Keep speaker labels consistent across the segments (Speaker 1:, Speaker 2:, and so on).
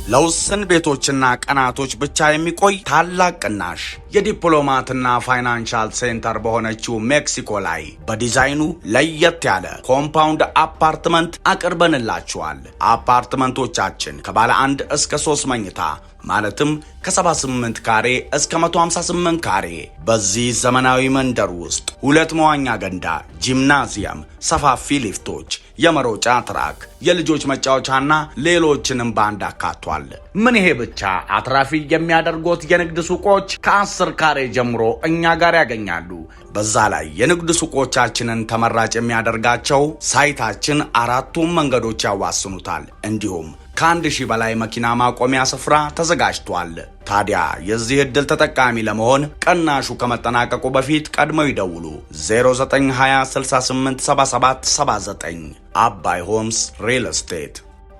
Speaker 1: ለውስን ቤቶችና ቀናቶች ብቻ የሚቆይ ታላቅ ቅናሽ የዲፕሎማትና ፋይናንሻል ሴንተር በሆነችው ሜክሲኮ ላይ በዲዛይኑ ለየት ያለ ኮምፓውንድ አፓርትመንት አቅርበንላችኋል። አፓርትመንቶቻችን ከባለ 1 እስከ 3 መኝታ ማለትም ከ78 ካሬ እስከ 158 ካሬ በዚህ ዘመናዊ መንደር ውስጥ 2 መዋኛ ገንዳ፣ ጂምናዚየም፣ ሰፋፊ ሊፍቶች፣ የመሮጫ ትራክ፣ የልጆች መጫወቻና ሌሎችንም ባንድ አካቷል። ምን ይሄ ብቻ! አትራፊ የሚያደርጉት የንግድ ሱቆች ከ10 ካሬ ጀምሮ እኛ ጋር ያገኛሉ። በዛ ላይ የንግድ ሱቆቻችንን ተመራጭ የሚያደርጋቸው ሳይታችን 4ቱም መንገዶች ያዋስኑታል። እንዲሁም ከ1000 በላይ መኪና ማቆሚያ ስፍራ ተዘጋጅቷል። ታዲያ የዚህ ዕድል ተጠቃሚ ለመሆን ቅናሹ ከመጠናቀቁ በፊት ቀድመው ይደውሉ 0920687779 አባይ ሆምስ ሪል ስቴት።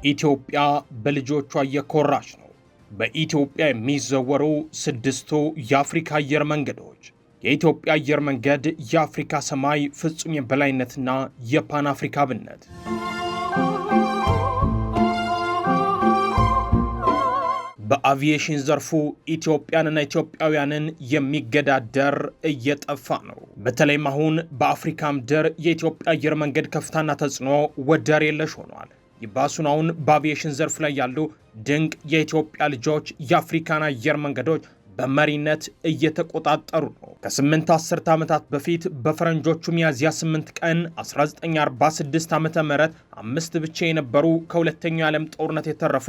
Speaker 2: ኢትዮጵያ በልጆቿ እየኮራች ነው። በኢትዮጵያ የሚዘወሩ 6ቱ የአፍሪካ አየር መንገዶች። የኢትዮጵያ አየር መንገድ የአፍሪካ ሰማይ ፍጹም የበላይነትና የፓን አፍሪካብነት። በአቪዬሽን ዘርፉ ኢትዮጵያንና ኢትዮጵያውያንን የሚገዳደር እየጠፋ ነው። በተለይም አሁን በአፍሪካ ምድር የኢትዮጵያ አየር መንገድ ከፍታና ተጽዕኖ ወደር የለሽ ሆኗል። ይባሱን አሁን በአቪዬሽን ዘርፍ ላይ ያሉ ድንቅ የኢትዮጵያ ልጆች የአፍሪካን አየር መንገዶች በመሪነት እየተቆጣጠሩ ነው። ከ8 10 ዓመታት በፊት በፈረንጆቹ ሚያዝያ 8 ቀን 1946 ዓ.ም 5 ብቻ የነበሩ ከሁለተኛው የዓለም ጦርነት የተረፉ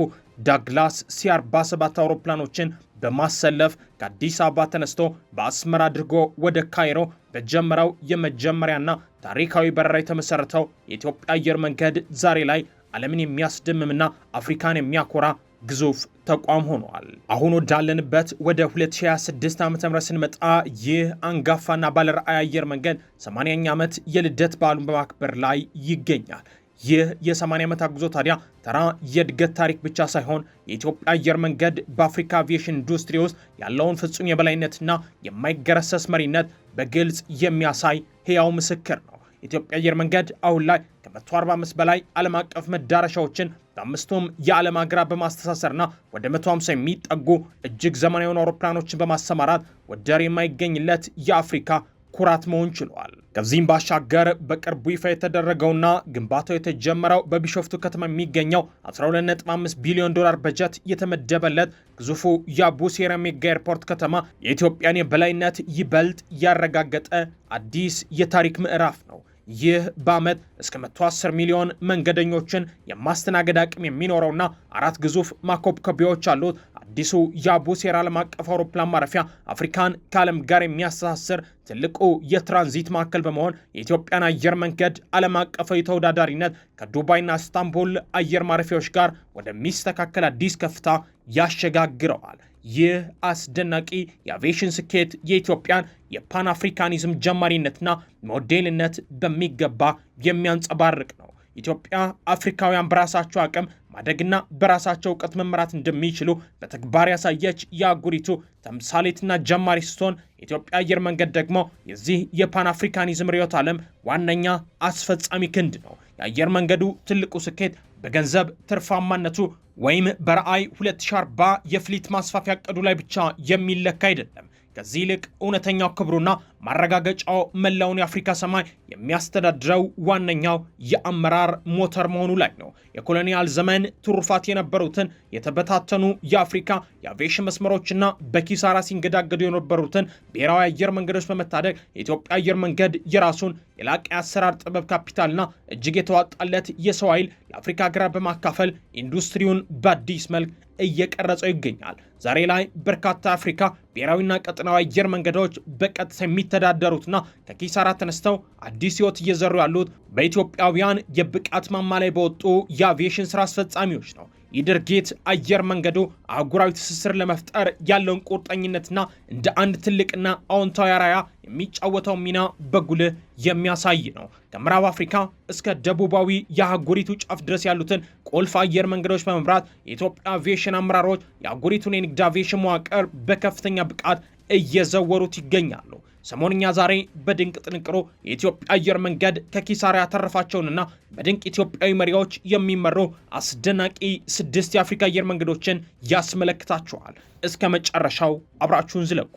Speaker 2: ዳግላስ C-47 አውሮፕላኖችን በማሰለፍ ከአዲስ አበባ ተነስቶ በአስመራ አድርጎ ወደ ካይሮ በጀመረው የመጀመሪያና ታሪካዊ በረራ የተመሰረተው የኢትዮጵያ አየር መንገድ ዛሬ ላይ ዓለምን የሚያስደምምና አፍሪካን የሚያኮራ ግዙፍ ተቋም ሆኗል። አሁን ወዳለንበት ወደ 2026 ዓ.ም ስንመጣ ይህ አንጋፋና ባለራዕይ አየር መንገድ 80ኛ ዓመት የልደት በዓሉን በማክበር ላይ ይገኛል። ይህ የ80 ዓመታት ጉዞ ታዲያ ተራ የእድገት ታሪክ ብቻ ሳይሆን የኢትዮጵያ አየር መንገድ በአፍሪካ አቪዬሽን ኢንዱስትሪ ውስጥ ያለውን ፍጹም የበላይነትና የማይገረሰስ መሪነት በግልጽ የሚያሳይ ሕያው ምስክር ነው። የኢትዮጵያ አየር መንገድ አሁን ላይ ከ145 በላይ ዓለም አቀፍ መዳረሻዎችን በአምስቱም የዓለም ሀገራት በማስተሳሰርና ወደ 150 የሚጠጉ እጅግ ዘመናዊ የሆኑ አውሮፕላኖችን በማሰማራት ወደር የማይገኝለት የአፍሪካ ኩራት መሆን ችሏል። ከዚህም ባሻገር በቅርቡ ይፋ የተደረገውና ግንባታው የተጀመረው በቢሾፍቱ ከተማ የሚገኘው 12.5 ቢሊዮን ዶላር በጀት የተመደበለት ግዙፉ የአቡሴራ ሜጋ ኤርፖርት ከተማ የኢትዮጵያን የበላይነት ይበልጥ ያረጋገጠ አዲስ የታሪክ ምዕራፍ ነው። ይህ በዓመት እስከ 110 ሚሊዮን መንገደኞችን የማስተናገድ አቅም የሚኖረውና 4 ግዙፍ ማኮብኮቢያዎች አሉት አዲሱ የአቡሴራ ዓለም አቀፍ አውሮፕላን ማረፊያ አፍሪካን ከዓለም ጋር የሚያስተሳስር ትልቁ የትራንዚት ማዕከል በመሆን የኢትዮጵያን አየር መንገድ ዓለም አቀፋዊ ተወዳዳሪነት ከዱባይና ኢስታንቡል አየር ማረፊያዎች ጋር ወደሚስተካከል አዲስ ከፍታ ያሸጋግረዋል። ይህ አስደናቂ የአቪዬሽን ስኬት የኢትዮጵያን የፓን አፍሪካኒዝም ጀማሪነትና ሞዴልነት በሚገባ የሚያንጸባርቅ ነው። ኢትዮጵያ አፍሪካውያን በራሳቸው አቅም ማደግና በራሳቸው እውቀት መመራት እንደሚችሉ በተግባር ያሳየች የአህጉሪቱ ተምሳሌትና ጀማሪ ስትሆን የኢትዮጵያ አየር መንገድ ደግሞ የዚህ የፓን አፍሪካኒዝም ርዕዮተ ዓለም ዋነኛ አስፈጻሚ ክንድ ነው። የአየር መንገዱ ትልቁ ስኬት በገንዘብ ትርፋማነቱ ወይም በራዕይ 2040 የፍሊት ማስፋፊያ ዕቅዱ ላይ ብቻ የሚለካ አይደለም። ከዚህ ይልቅ እውነተኛው ክብሩና ማረጋገጫው መላውን የአፍሪካ ሰማይ የሚያስተዳድረው ዋነኛው የአመራር ሞተር መሆኑ ላይ ነው። የኮሎኒያል ዘመን ትሩፋት የነበሩትን የተበታተኑ የአፍሪካ የአቪዬሽን መስመሮችና በኪሳራ ሲንገዳገዱ የነበሩትን ብሔራዊ አየር መንገዶች በመታደግ የኢትዮጵያ አየር መንገድ የራሱን የላቀ አሰራር ጥበብ ካፒታልና እጅግ የተዋጣለት የሰው ኃይል ለአፍሪካ ሀገራት በማካፈል ኢንዱስትሪውን በአዲስ መልክ እየቀረጸው ይገኛል። ዛሬ ላይ በርካታ አፍሪካ ብሔራዊና ቀጠናዊ አየር መንገዶች በቀጥታ የሚተዳደሩትና ከኪሳራ ተነስተው አዲስ ሕይወት እየዘሩ ያሉት በኢትዮጵያውያን የብቃት ማማ ላይ በወጡ የአቪዬሽን ስራ አስፈጻሚዎች ነው። ይህ ድርጊት አየር መንገዱ አህጉራዊ ትስስር ለመፍጠር ያለውን ቁርጠኝነትና እንደ አንድ ትልቅና አዎንታዊ አርአያ የሚጫወተው ሚና በጉልህ የሚያሳይ ነው። ከምዕራብ አፍሪካ እስከ ደቡባዊ የአህጉሪቱ ጫፍ ድረስ ያሉትን ቁልፍ አየር መንገዶች በመምራት የኢትዮጵያ አቪዬሽን አመራሮች የአህጉሪቱን የንግድ አቪዬሽን መዋቅር በከፍተኛ ብቃት እየዘወሩት ይገኛሉ። ሰሞንኛ ዛሬ በድንቅ ጥንቅሮ የኢትዮጵያ አየር መንገድ ከኪሳራ ያተረፋቸውንና በድንቅ ኢትዮጵያዊ መሪዎች የሚመሩ አስደናቂ 6 የአፍሪካ አየር መንገዶችን ያስመለክታችኋል። እስከ መጨረሻው አብራችሁን ዝለቁ።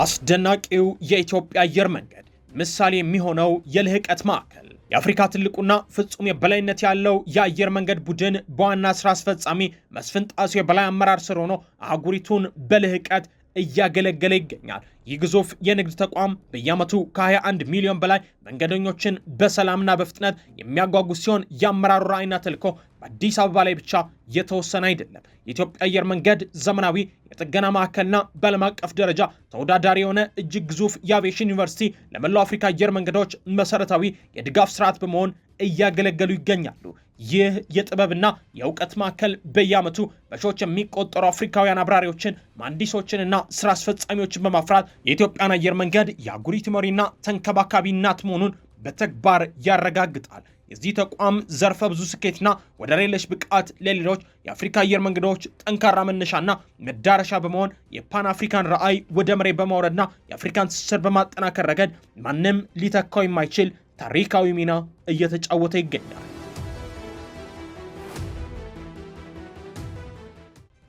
Speaker 2: አስደናቂው የኢትዮጵያ አየር መንገድ ምሳሌ የሚሆነው የልህቀት ማዕከል የአፍሪካ ትልቁና ፍጹም የበላይነት ያለው የአየር መንገድ ቡድን በዋና ስራ አስፈጻሚ መስፍን ጣሰው የበላይ አመራር ስር ሆኖ አህጉሪቱን በልህቀት እያገለገለ ይገኛል። ይህ ግዙፍ የንግድ ተቋም በየዓመቱ ከ21 ሚሊዮን በላይ መንገደኞችን በሰላምና በፍጥነት የሚያጓጉዝ ሲሆን የአመራሩ ራዕይና ተልዕኮ በአዲስ አበባ ላይ ብቻ የተወሰነ አይደለም። የኢትዮጵያ አየር መንገድ ዘመናዊ የጥገና ማዕከልና በዓለም አቀፍ ደረጃ ተወዳዳሪ የሆነ እጅግ ግዙፍ የአቪዬሽን ዩኒቨርሲቲ ለመላው አፍሪካ አየር መንገዶች መሰረታዊ የድጋፍ ስርዓት በመሆን እያገለገሉ ይገኛሉ። ይህ የጥበብና የእውቀት ማዕከል በየዓመቱ በሺዎች የሚቆጠሩ አፍሪካውያን አብራሪዎችን፣ መሐንዲሶችንና ስራ አስፈጻሚዎችን በማፍራት የኢትዮጵያን አየር መንገድ የአህጉሪቱ መሪና ተንከባካቢ እናት መሆኑን በተግባር ያረጋግጣል። የዚህ ተቋም ዘርፈ ብዙ ስኬትና ወደር የለሽ ብቃት ለሌሎች የአፍሪካ አየር መንገዶች ጠንካራ መነሻና መዳረሻ በመሆን የፓን አፍሪካን ራዕይ ወደ መሬት በማውረድና የአፍሪካን ትስስር በማጠናከር ረገድ ማንም ሊተካው የማይችል ታሪካዊ ሚና እየተጫወተ ይገኛል።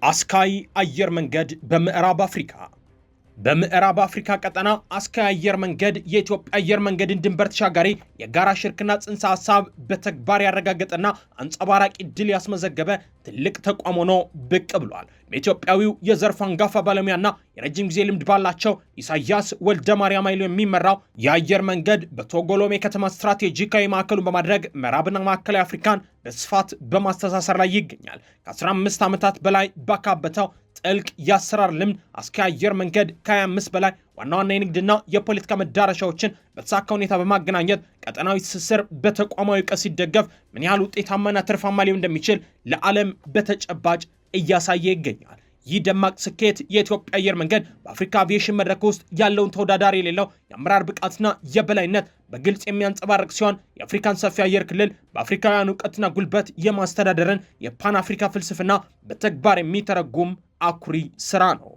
Speaker 2: አስካይ አየር መንገድ በምዕራብ አፍሪካ በምዕራብ አፍሪካ ቀጠና አስካይ አየር መንገድ የኢትዮጵያ አየር መንገድን ድንበር ተሻጋሪ የጋራ ሽርክና ጽንሰ ሐሳብ በተግባር ያረጋገጠና አንጸባራቂ ድል ያስመዘገበ ትልቅ ተቋም ሆኖ ብቅ ብሏል። በኢትዮጵያዊው የዘርፍ አንጋፋ ባለሙያና የረጅም ጊዜ ልምድ ባላቸው ኢሳያስ ወልደ ማርያም ኃይሉ የሚመራው የአየር መንገድ በቶጎሎሜ ከተማ ስትራቴጂካዊ ማዕከሉን በማድረግ ምዕራብና ማዕከላዊ አፍሪካን በስፋት በማስተሳሰር ላይ ይገኛል። ከ15 ዓመታት በላይ ባካበተው ጥልቅ የአሰራር ልምድ አስካይ አየር መንገድ ከ25 በላይ ዋና ዋና የንግድና የፖለቲካ መዳረሻዎችን በተሳካ ሁኔታ በማገናኘት ቀጠናዊ ትስስር በተቋማዊ እውቀት ሲደገፍ ምን ያህል ውጤታማና ትርፋማ ሊሆን እንደሚችል ለዓለም በተጨባጭ እያሳየ ይገኛል። ይህ ደማቅ ስኬት የኢትዮጵያ አየር መንገድ በአፍሪካ አቪዬሽን መድረክ ውስጥ ያለውን ተወዳዳሪ የሌለው የአመራር ብቃትና የበላይነት በግልጽ የሚያንጸባርቅ ሲሆን የአፍሪካን ሰፊ አየር ክልል በአፍሪካውያን እውቀትና ጉልበት የማስተዳደርን የፓን አፍሪካ ፍልስፍና በተግባር የሚተረጉም አኩሪ ስራ ነው።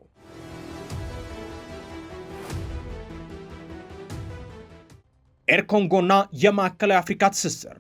Speaker 2: ኤር ኮንጎና የማዕከላዊ አፍሪካ ትስስር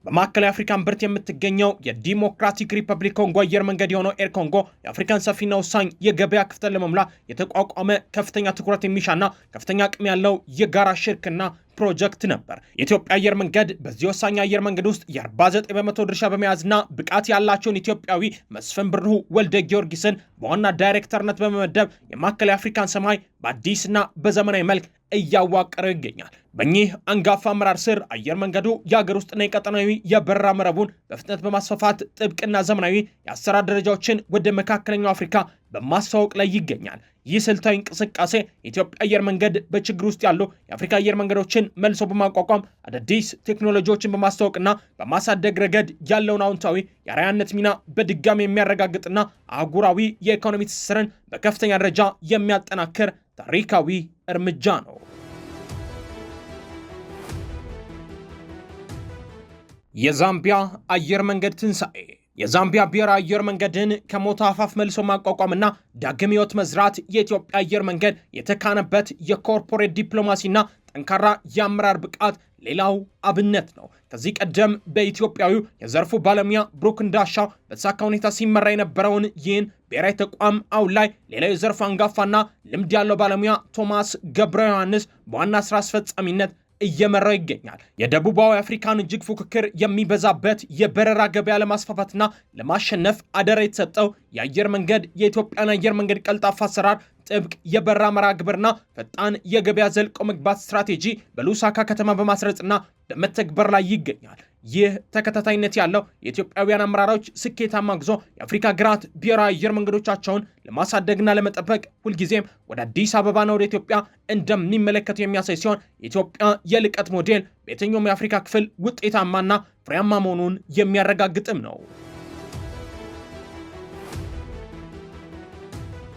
Speaker 2: በማዕከላዊ አፍሪካ እምብርት የምትገኘው የዲሞክራቲክ ሪፐብሊክ ኮንጎ አየር መንገድ የሆነው ኤር ኮንጎ የአፍሪካን ሰፊና ወሳኝ የገበያ ክፍተት ለመሙላት የተቋቋመ ከፍተኛ ትኩረት የሚሻና ከፍተኛ አቅም ያለው የጋራ ሽርክና ፕሮጀክት ነበር። የኢትዮጵያ አየር መንገድ በዚህ ወሳኝ አየር መንገድ ውስጥ የ49 በመቶ ድርሻ በመያዝና ብቃት ያላቸውን ኢትዮጵያዊ መስፍን ብርሁ ወልደ ጊዮርጊስን በዋና ዳይሬክተርነት በመመደብ የማዕከላዊ አፍሪካን ሰማይ በአዲስና በዘመናዊ መልክ እያዋቀረው ይገኛል። በእኚህ አንጋፋ አመራር ስር አየር መንገዱ የሀገር ውስጥና የቀጠናዊ የበረራ መረቡን በፍጥነት በማስፋፋት ጥብቅና ዘመናዊ የአሰራር ደረጃዎችን ወደ መካከለኛው አፍሪካ በማስተዋወቅ ላይ ይገኛል። ይህ ስልታዊ እንቅስቃሴ የኢትዮጵያ አየር መንገድ በችግር ውስጥ ያሉ የአፍሪካ አየር መንገዶችን መልሶ በማቋቋም አዳዲስ ቴክኖሎጂዎችን በማስተዋወቅና በማሳደግ ረገድ ያለውን አዎንታዊ የአርአያነት ሚና በድጋሚ የሚያረጋግጥና አህጉራዊ የኢኮኖሚ ትስስርን በከፍተኛ ደረጃ የሚያጠናክር ታሪካዊ እርምጃ ነው። የዛምቢያ አየር መንገድ ትንሣኤ የዛምቢያ ብሔራዊ አየር መንገድን ከሞት አፋፍ መልሶ ማቋቋምና ዳግም ሕይወት መዝራት የኢትዮጵያ አየር መንገድ የተካነበት የኮርፖሬት ዲፕሎማሲና ጠንካራ የአመራር ብቃት ሌላው አብነት ነው። ከዚህ ቀደም በኢትዮጵያዊው የዘርፉ ባለሙያ ብሩክ እንዳሻው በተሳካ ሁኔታ ሲመራ የነበረውን ይህን ብሔራዊ ተቋም አሁን ላይ ሌላው የዘርፉ አንጋፋና ልምድ ያለው ባለሙያ ቶማስ ገብረ ዮሐንስ በዋና ስራ አስፈጻሚነት እየመራው ይገኛል። የደቡባዊ አፍሪካን እጅግ ፉክክር የሚበዛበት የበረራ ገበያ ለማስፋፋትና ለማሸነፍ አደራ የተሰጠው የአየር መንገድ የኢትዮጵያን አየር መንገድ ቀልጣፋ አሰራር፣ ጥብቅ የበረራ መርሃ ግብርና ፈጣን የገበያ ዘልቆ መግባት ስትራቴጂ በሉሳካ ከተማ በማስረጽና በመተግበር ላይ ይገኛል። ይህ ተከታታይነት ያለው የኢትዮጵያውያን አመራሮች ስኬታማ ጉዞ የአፍሪካ ሀገራት ብሔራዊ አየር መንገዶቻቸውን ለማሳደግና ለመጠበቅ ሁልጊዜም ወደ አዲስ አበባና ወደ ኢትዮጵያ እንደሚመለከቱ የሚያሳይ ሲሆን የኢትዮጵያ የልቀት ሞዴል በየትኛውም የአፍሪካ ክፍል ውጤታማና ፍሬያማ መሆኑን የሚያረጋግጥም ነው።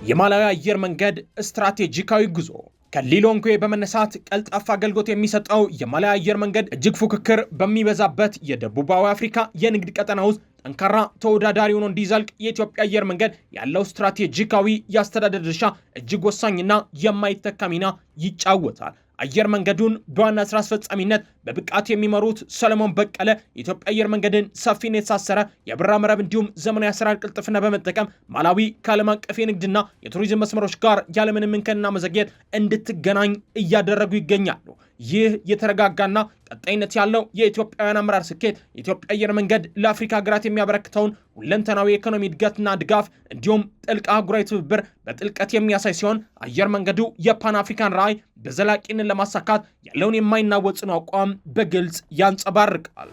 Speaker 2: የማላዊ አየር መንገድ ስትራቴጂካዊ ጉዞ ከሊሎንግዌ በመነሳት ቀልጣፋ አገልግሎት የሚሰጠው የማላዊ አየር መንገድ እጅግ ፉክክር በሚበዛበት የደቡባዊ አፍሪካ የንግድ ቀጠና ውስጥ ጠንካራ ተወዳዳሪ ሆኖ እንዲዘልቅ የኢትዮጵያ አየር መንገድ ያለው ስትራቴጂካዊ የአስተዳደር ድርሻ እጅግ ወሳኝና የማይተካ ሚና ይጫወታል። አየር መንገዱን በዋና ስራ አስፈጻሚነት በብቃት የሚመሩት ሰለሞን በቀለ የኢትዮጵያ አየር መንገድን ሰፊና የተሳሰረ የበረራ መረብ እንዲሁም ዘመናዊ አሰራር ቅልጥፍና በመጠቀም ማላዊ ከዓለም አቀፍ የንግድና የቱሪዝም መስመሮች ጋር ያለምንም እንከንና መዘግየት እንድትገናኝ እያደረጉ ይገኛሉ። ይህ የተረጋጋና ቀጣይነት ያለው የኢትዮጵያውያን አመራር ስኬት የኢትዮጵያ አየር መንገድ ለአፍሪካ ሀገራት የሚያበረክተውን ሁለንተናዊ የኢኮኖሚ እድገትና ድጋፍ እንዲሁም ጥልቅ አህጉራዊ ትብብር በጥልቀት የሚያሳይ ሲሆን አየር መንገዱ የፓን አፍሪካን ራዕይ በዘላቂነት ለማሳካት ያለውን የማይናወጥ ጽኑ አቋም በግልጽ ያንጸባርቃል።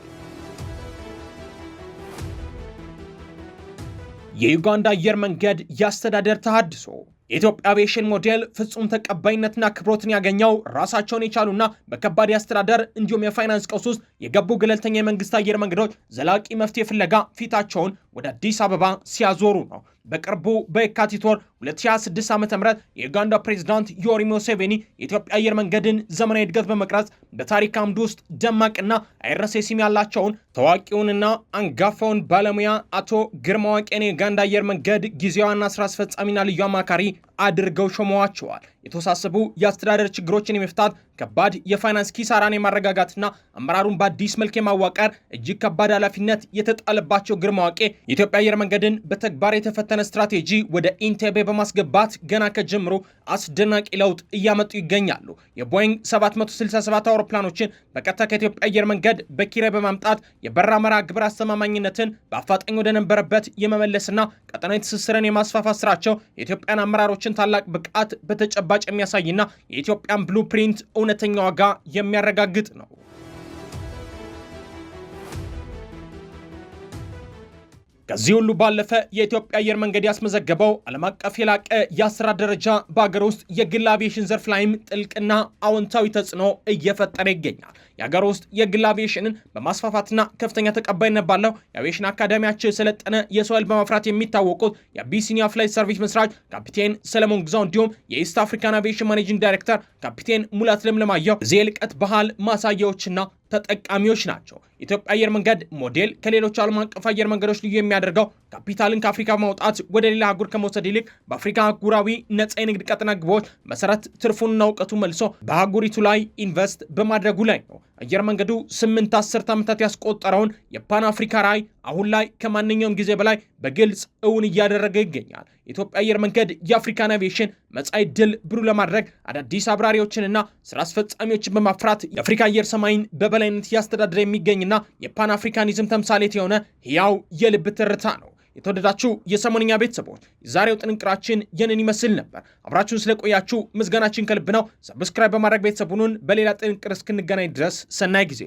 Speaker 2: የዩጋንዳ አየር መንገድ የአስተዳደር ተሃድሶ የኢትዮጵያ አቪዬሽን ሞዴል ፍጹም ተቀባይነትና ክብሮትን ያገኘው ራሳቸውን የቻሉና በከባድ የአስተዳደር እንዲሁም የፋይናንስ ቀውስ ውስጥ የገቡ ገለልተኛ የመንግስት አየር መንገዶች ዘላቂ መፍትሄ ፍለጋ ፊታቸውን ወደ አዲስ አበባ ሲያዞሩ ነው። በቅርቡ በየካቲት ወር 2026 ዓ.ም የዩጋንዳ ፕሬዝዳንት ዮዌሪ ሙሴቬኒ የኢትዮጵያ አየር መንገድን ዘመናዊ እድገት በመቅረጽ በታሪክ አምድ ውስጥ ደማቅና አይረሴ ስም ያላቸውን ታዋቂውንና አንጋፋውን ባለሙያ አቶ ግርማ ዋቄን የዩጋንዳ አየር መንገድ ጊዜያዊ ዋና ስራ አስፈጻሚና ልዩ አማካሪ አድርገው ሾመዋቸዋል። የተወሳሰቡ የአስተዳደር ችግሮችን የመፍታት ከባድ የፋይናንስ ኪሳራን የማረጋጋትና አመራሩን በአዲስ መልክ የማዋቀር እጅግ ከባድ ኃላፊነት የተጣለባቸው ግርማ ዋቄ የኢትዮጵያ አየር መንገድን በተግባር የተፈተነ ስትራቴጂ ወደ ኢንቴቤ በማስገባት ገና ከጀምሮ አስደናቂ ለውጥ እያመጡ ይገኛሉ። የቦይንግ 767 አውሮፕላኖችን በቀጥታ ከኢትዮጵያ አየር መንገድ በኪራይ በማምጣት የበረራ መርሃ ግብር አስተማማኝነትን በአፋጣኝ ወደ ነበረበት የመመለስና ቀጠናዊ ትስስርን የማስፋፋት ስራቸው የኢትዮጵያን አመራሮችን ታላቅ ብቃት በተጨባጭ የሚያሳይና የኢትዮጵያን ብሉፕሪንት እውነተኛ ዋጋ የሚያረጋግጥ ነው። ከዚህ ሁሉ ባለፈ የኢትዮጵያ አየር መንገድ ያስመዘገበው ዓለም አቀፍ የላቀ የአሰራር ደረጃ በሀገር ውስጥ የግል አቪዬሽን ዘርፍ ላይም ጥልቅና አዎንታዊ ተጽዕኖ እየፈጠረ ይገኛል። የሀገር ውስጥ የግል አቪዬሽንን በማስፋፋትና ከፍተኛ ተቀባይነት ባለው የአቪዬሽን አካዳሚያቸው የሰለጠነ የሰው ኃይል በማፍራት የሚታወቁት የአቢሲኒያ ፍላይት ሰርቪስ መስራች ካፒቴን ሰለሞን ግዛው እንዲሁም የኢስት አፍሪካን አቪዬሽን ማኔጂንግ ዳይሬክተር ካፒቴን ሙላት ለምለማየሁ እዚህ የልቀት ባህል ማሳያዎችና ተጠቃሚዎች ናቸው። ኢትዮጵያ አየር መንገድ ሞዴል ከሌሎች ዓለም አቀፍ አየር መንገዶች ልዩ የሚያደርገው ካፒታልን ከአፍሪካ ማውጣት ወደ ሌላ አህጉር ከመውሰድ ይልቅ በአፍሪካ አህጉራዊ ነጻ የንግድ ቀጠና ግቦች መሰረት ትርፉንና እውቀቱ መልሶ በአህጉሪቱ ላይ ኢንቨስት በማድረጉ ላይ ነው። አየር መንገዱ 8 ዓመታት ያስቆጠረውን የፓን አፍሪካ ራዕይ አሁን ላይ ከማንኛውም ጊዜ በላይ በግልጽ እውን እያደረገ ይገኛል። የኢትዮጵያ አየር መንገድ የአፍሪካን አቪዬሽን መጻኢ ዕድል ብሩህ ለማድረግ አዳዲስ አብራሪዎችንና ስራ አስፈጻሚዎችን በማፍራት የአፍሪካ አየር ሰማይን በበላይነት እያስተዳደረ የሚገኝና የፓን አፍሪካኒዝም ተምሳሌት የሆነ ሕያው የልብ ትርታ ነው። የተወደዳችሁ የሰሞንኛ ቤተሰቦች የዛሬው ጥንቅራችን ይህንን ይመስል ነበር። አብራችሁን ስለቆያችሁ ምስጋናችን ከልብ ነው። ሰብስክራይብ በማድረግ ቤተሰቡን በሌላ ጥንቅር እስክንገናኝ ድረስ ሰናይ ጊዜ።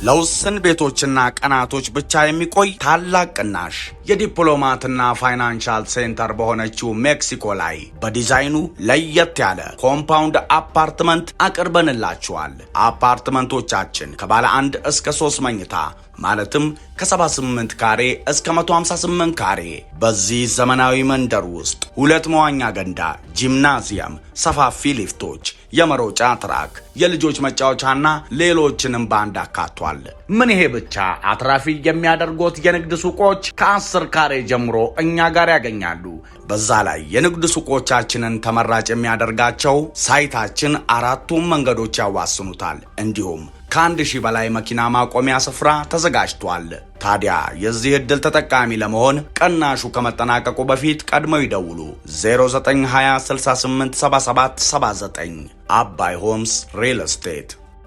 Speaker 1: ለውስን ቤቶችና ቀናቶች ብቻ የሚቆይ ታላቅ ቅናሽ የዲፕሎማትና ፋይናንሻል ሴንተር በሆነችው ሜክሲኮ ላይ በዲዛይኑ ለየት ያለ ኮምፓውንድ አፓርትመንት አቅርበንላችኋል። አፓርትመንቶቻችን ከባለ 1 እስከ 3 መኝታ ማለትም ከ78 ካሬ እስከ 158 ካሬ በዚህ ዘመናዊ መንደር ውስጥ 2 መዋኛ ገንዳ፣ ጂምናዚየም፣ ሰፋፊ ሊፍቶች፣ የመሮጫ ትራክ፣ የልጆች መጫወቻና ሌሎችንም ባንድ አካቷል። ምን ይሄ ብቻ! አትራፊ የሚያደርጉት የንግድ ሱቆች ከ10 ካሬ ጀምሮ እኛ ጋር ያገኛሉ። በዛ ላይ የንግድ ሱቆቻችንን ተመራጭ የሚያደርጋቸው ሳይታችን 4ቱም መንገዶች ያዋስኑታል። እንዲሁም ከ1000 በላይ መኪና ማቆሚያ ስፍራ ተዘጋጅቷል። ታዲያ የዚህ ዕድል ተጠቃሚ ለመሆን ቅናሹ ከመጠናቀቁ በፊት ቀድመው ይደውሉ። 0920 68 77 79 አባይ ሆምስ ሪል ስቴት